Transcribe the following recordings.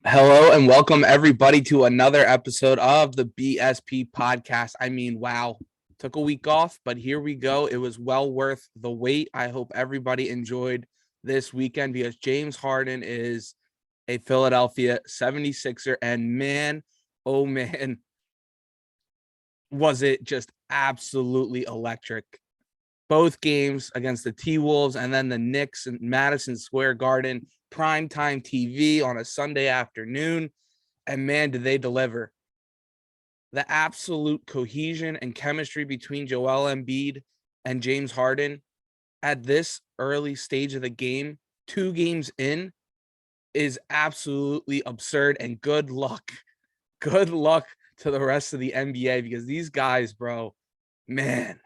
Hello and welcome everybody to another episode of the BSP Podcast. Wow, took a week off, but here we go. It was well worth the wait. I hope everybody enjoyed this weekend because James Harden is a Philadelphia 76er. And man, oh man, was it just absolutely electric. Both games against the T-Wolves and then the Knicks in Madison Square Garden, primetime TV on a Sunday afternoon. And man, did they deliver. The absolute cohesion and chemistry between Joel Embiid and James Harden at this early stage of the game, 2 games in, is absolutely absurd. And good luck to the rest of the NBA because these guys, bro, man,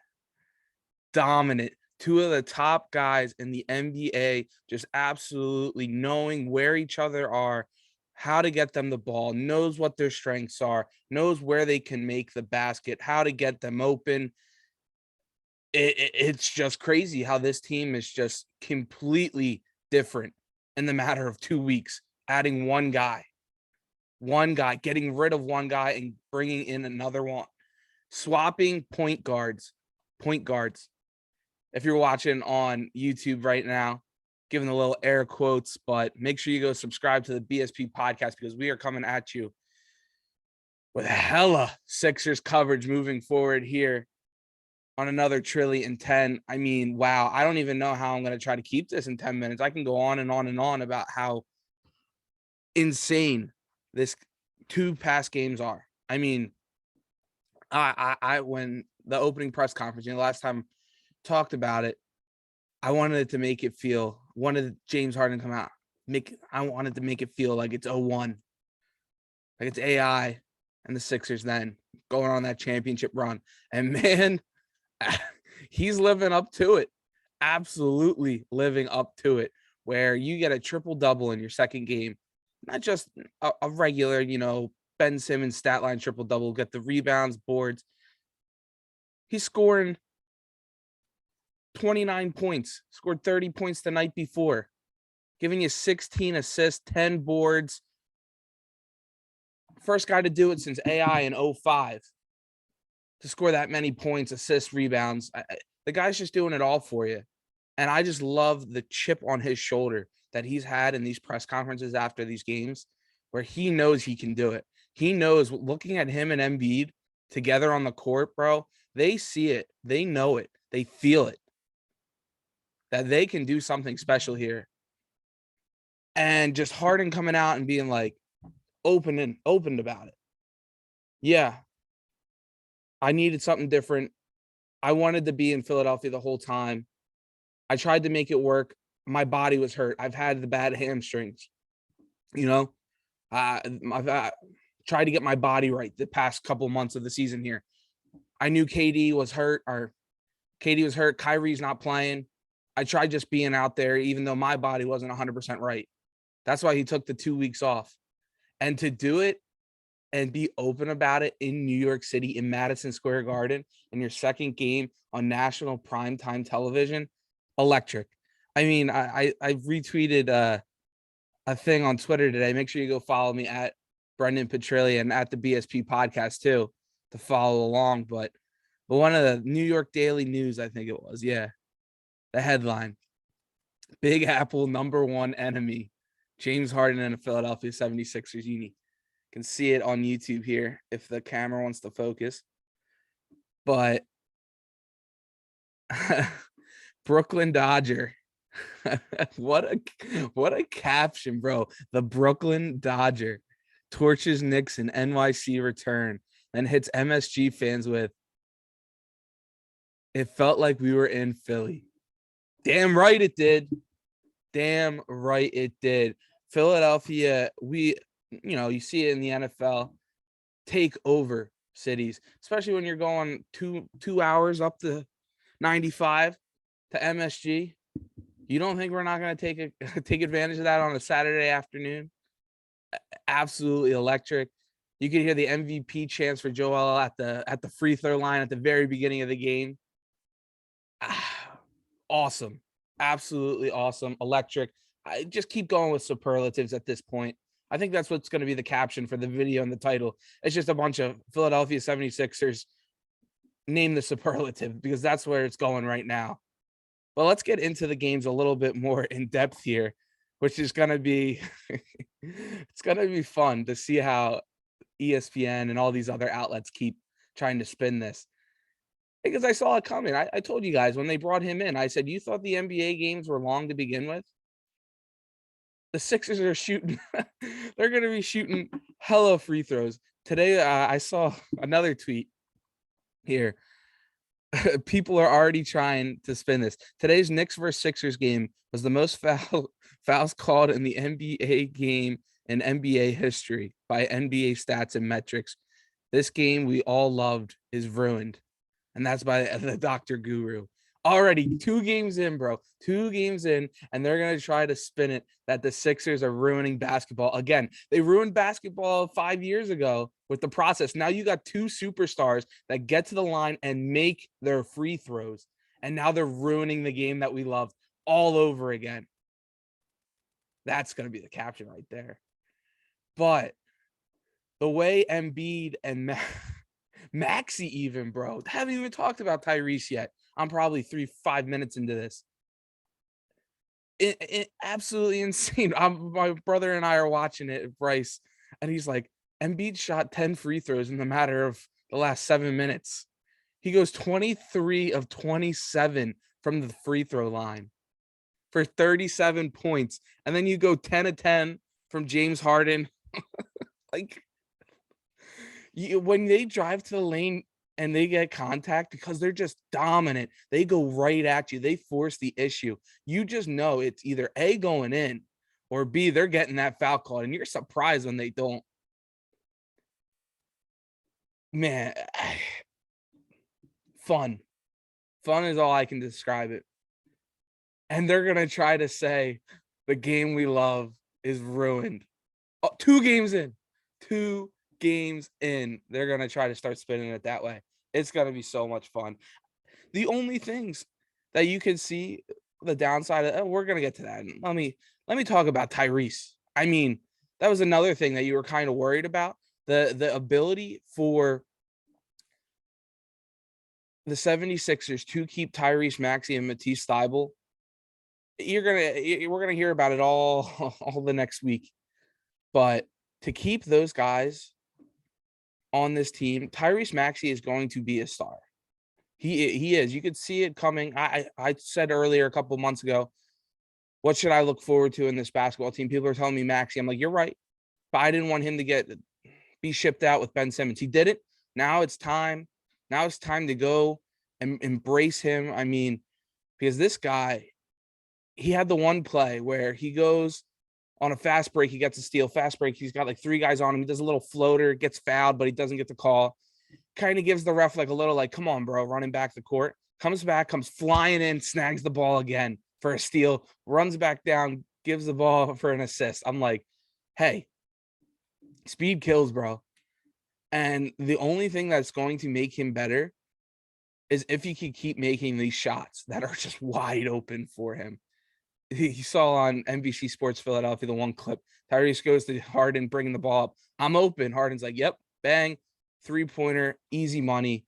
dominant. 2 of the top guys in the NBA just absolutely knowing where each other are, how to get them the ball, knows what their strengths are, knows where they can make the basket, how to get them open. It's just crazy how this team is just completely different in the matter of 2 weeks, adding one guy, getting rid of one guy and bringing in another one, swapping point guards. If you're watching on YouTube right now, giving the little air quotes, but make sure you go subscribe to the BSP podcast because we are coming at you with hella Sixers coverage moving forward here on another Trilly in 10. Wow. I don't even know how I'm going to try to keep this in 10 minutes. I can go on and on and on about how insane this 2 past games are. When the opening press conference, last time talked about it, I wanted James Harden to come out. I wanted to make it feel like it's 0-1. Like it's AI and the Sixers then going on that championship run. And man, he's living up to it. Absolutely living up to it. Where you get a triple-double in your second game. Not just a regular, Ben Simmons stat line triple-double, get the rebounds, boards. He's scoring 29 points, scored 30 points the night before, giving you 16 assists, 10 boards. First guy to do it since AI in 05 to score that many points, assists, rebounds. The guy's just doing it all for you. And I just love the chip on his shoulder that he's had in these press conferences after these games where he knows he can do it. He knows, looking at him and Embiid together on the court, bro, they see it. They know it. They feel it. That they can do something special here. And just Harden coming out and being like open about it. Yeah. I needed something different. I wanted to be in Philadelphia the whole time. I tried to make it work. My body was hurt. I've had the bad hamstrings. I've tried to get my body right the past couple months of the season here. I knew KD was hurt. Kyrie's not playing. I tried just being out there, even though my body wasn't 100% right. That's why he took the 2 weeks off. And to do it and be open about it in New York City, in Madison Square Garden, in your second game on national primetime television, electric. I retweeted a thing on Twitter today. Make sure you go follow me at Brendan Petrilli and at the BSP Podcast too to follow along. But one of the New York Daily News, I think it was, yeah. The headline, Big Apple #1 enemy, James Harden and the Philadelphia 76ers uni. You can see it on YouTube here if the camera wants to focus. But Brooklyn Dodger. What a caption, bro. The Brooklyn Dodger torches Knicks in NYC return, then hits MSG fans with, "It felt like we were in Philly." Damn right it did. Philadelphia, you see it in the NFL, take over cities, especially when you're going two hours up to 95 to MSG. You don't think we're not going to take advantage of that on a Saturday afternoon? Absolutely electric. You could hear the MVP chants for Joel at the free throw line at the very beginning of the game. Awesome. Absolutely awesome. Electric. I just keep going with superlatives at this point. I think that's what's going to be the caption for the video and the title. It's just a bunch of Philadelphia 76ers name the superlative, because that's where it's going right now. But let's get into the games a little bit more in depth here, which is going to be it's going to be fun to see how ESPN and all these other outlets keep trying to spin this, because I saw it coming. I told you guys when they brought him in, I said, you thought the NBA games were long to begin with? The Sixers are shooting. They're going to be shooting hella free throws. Today, I saw another tweet here. People are already trying to spin this. Today's Knicks versus Sixers game was the most fouls called in the NBA game in NBA history by NBA stats and metrics. This game we all loved is ruined. And that's by the Dr. Guru. Already 2 games in, bro. 2 games in, and they're going to try to spin it that the Sixers are ruining basketball. Again, they ruined basketball 5 years ago with the process. Now you got 2 superstars that get to the line and make their free throws. And now they're ruining the game that we loved all over again. That's going to be the caption right there. But the way Embiid and Maxey even, bro, haven't even talked about Tyrese yet. I'm probably 5 minutes into this. It absolutely insane. My brother and I are watching it, Bryce, and he's like, Embiid shot 10 free throws in the matter of the last 7 minutes. He goes 23 of 27 from the free throw line for 37 points. And then you go 10 of 10 from James Harden. Like, when they drive to the lane and they get contact, because they're just dominant, they go right at you. They force the issue. You just know it's either A, going in, or B, they're getting that foul call, and you're surprised when they don't. Man, fun. Fun is all I can describe it. And they're going to try to say the game we love is ruined. 2 games in. 2 games in, they're going to try to start spinning it that way. It's going to be so much fun. The only things that you can see the downside of, we're going to get to that. Let me talk about Tyrese. I mean, that was another thing that you were kind of worried about, the ability for the 76ers to keep Tyrese Maxey and Matisse Thybulle. We're going to hear about it all the next week. But to keep those guys on this team, Tyrese Maxey is going to be a star. He is. You could see it coming. I said earlier a couple of months ago, what should I look forward to in this basketball team? People are telling me Maxey. I'm like, you're right. But I didn't want him to be shipped out with Ben Simmons. He did it. Now it's time. Now it's time to go and embrace him. I mean, because this guy, he had the one play where he goes on a fast break, he gets a steal. Fast break, he's got like 3 guys on him. He does a little floater, gets fouled, but he doesn't get the call. Kind of gives the ref like a little like, come on, bro, running back the court. Comes back, comes flying in, snags the ball again for a steal, runs back down, gives the ball for an assist. I'm like, hey, speed kills, bro. And the only thing that's going to make him better is if he can keep making these shots that are just wide open for him. He saw on NBC Sports Philadelphia, the one clip, Tyrese goes to Harden, bringing the ball up. I'm open. Harden's like, yep, bang, 3-pointer, easy money.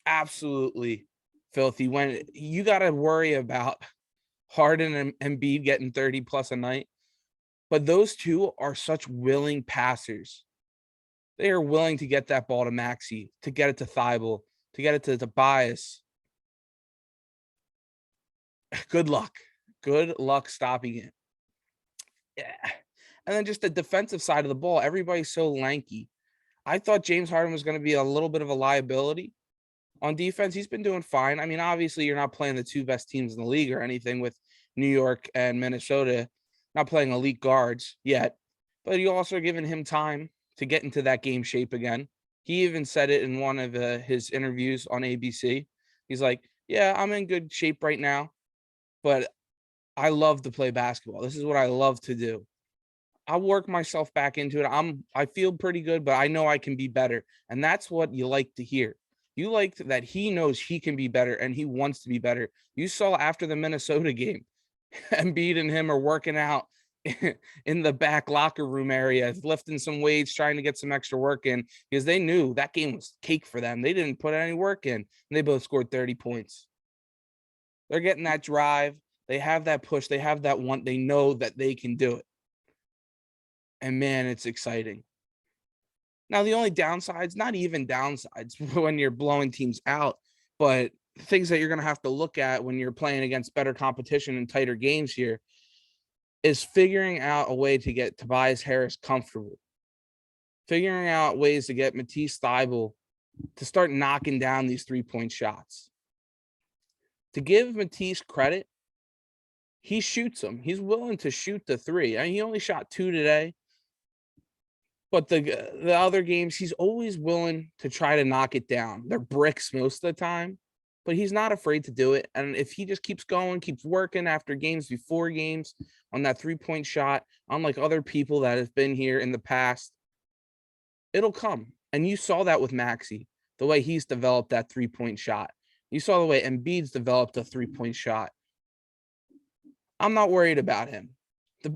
Absolutely filthy. When you got to worry about Harden and Embiid getting 30 plus a night, but those two are such willing passers. They are willing to get that ball to Maxey, to get it to Thybulle, to get it to Tobias. Good luck. Good luck stopping it. Yeah. And then just the defensive side of the ball, everybody's so lanky. I thought James Harden was going to be a little bit of a liability on defense. He's been doing fine. I mean, obviously, you're not playing the 2 best teams in the league or anything with New York and Minnesota, not playing elite guards yet. But you also are giving him time to get into that game shape again. He even said it in one of his interviews on ABC. He's like, yeah, I'm in good shape right now, but I love to play basketball. This is what I love to do. I'll work myself back into it. I feel pretty good, but I know I can be better. And that's what you like to hear. You like that he knows he can be better and he wants to be better. You saw after the Minnesota game, Embiid and him are working out in the back locker room area, lifting some weights, trying to get some extra work in, because they knew that game was cake for them. They didn't put any work in, and they both scored 30 points. They're getting that drive. They have that push. They have that want. They know that they can do it. And man, it's exciting. Now, the only downsides, not even downsides when you're blowing teams out, but things that you're going to have to look at when you're playing against better competition and tighter games here is figuring out a way to get Tobias Harris comfortable, figuring out ways to get Matisse Thybulle to start knocking down these 3-point shots. To give Matisse credit, he shoots them. He's willing to shoot the three. I mean, he only shot 2 today. But the other games, he's always willing to try to knock it down. They're bricks most of the time, but he's not afraid to do it. And if he just keeps going, keeps working after games, before games on that 3-point shot, unlike other people that have been here in the past, it'll come. And you saw that with Maxey, the way he's developed that 3-point shot. You saw the way Embiid's developed a 3-point shot. I'm not worried about him.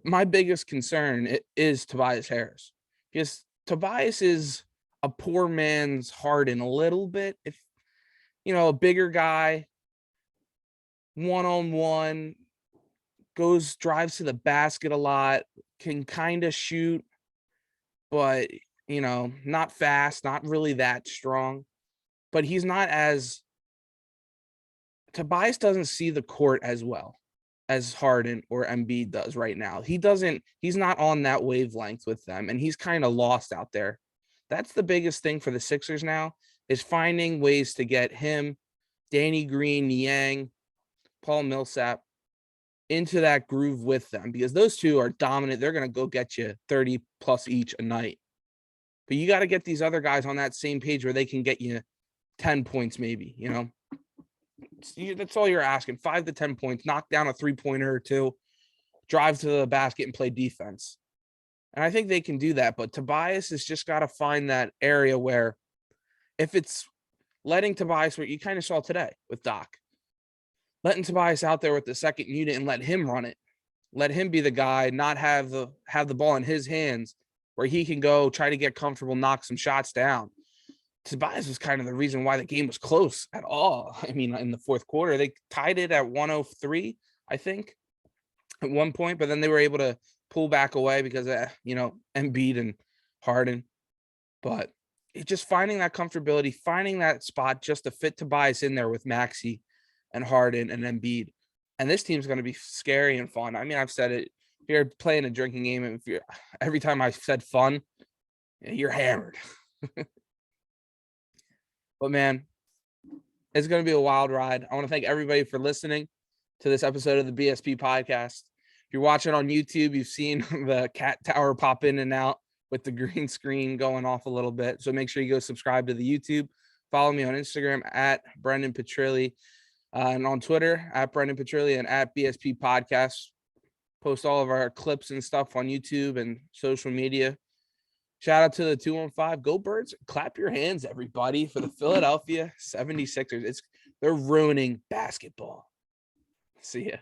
My biggest concern is Tobias Harris. Because Tobias is a poor man's Harden a little bit. If, a bigger guy, one-on-one, drives to the basket a lot, can kind of shoot, but, not fast, not really that strong. But he's not Tobias doesn't see the court as well as Harden or Embiid does right now. He's not on that wavelength with them, and he's kind of lost out there. That's the biggest thing for the Sixers now, is finding ways to get him, Danny Green, Niang, Paul Millsap into that groove with them, because those two are dominant. They're going to go get you 30 plus each a night. But you got to get these other guys on that same page where they can get you 10 points maybe, That's all you're asking. 5 to 10 points, knock down a 3-pointer or 2, drive to the basket and play defense. And I think they can do that. But Tobias has just got to find that area where, if it's letting Tobias, what you kind of saw today with Doc, letting Tobias out there with the second unit and let him run it, let him be the guy, not have the ball in his hands where he can go try to get comfortable, knock some shots down. Tobias was kind of the reason why the game was close at all. I mean, in the fourth quarter, they tied it at 103, I think, at one point, but then they were able to pull back away because of, Embiid and Harden. But it's just finding that comfortability, finding that spot just to fit Tobias in there with Maxey and Harden and Embiid. And this team's going to be scary and fun. I mean, I've said it. If you're playing a drinking game, and every time I said fun, you're hammered. But man, it's going to be a wild ride. I want to thank everybody for listening to this episode of the BSP Podcast. If you're watching on YouTube, you've seen the cat tower pop in and out with the green screen going off a little bit. So make sure you go subscribe to the YouTube. Follow me on Instagram at Brendan Petrilli, and on Twitter at Brendan Petrilli and at BSP Podcast. Post all of our clips and stuff on YouTube and social media. Shout out to the 215. Go Birds. Clap your hands, everybody, for the Philadelphia 76ers. They're ruining basketball. See ya.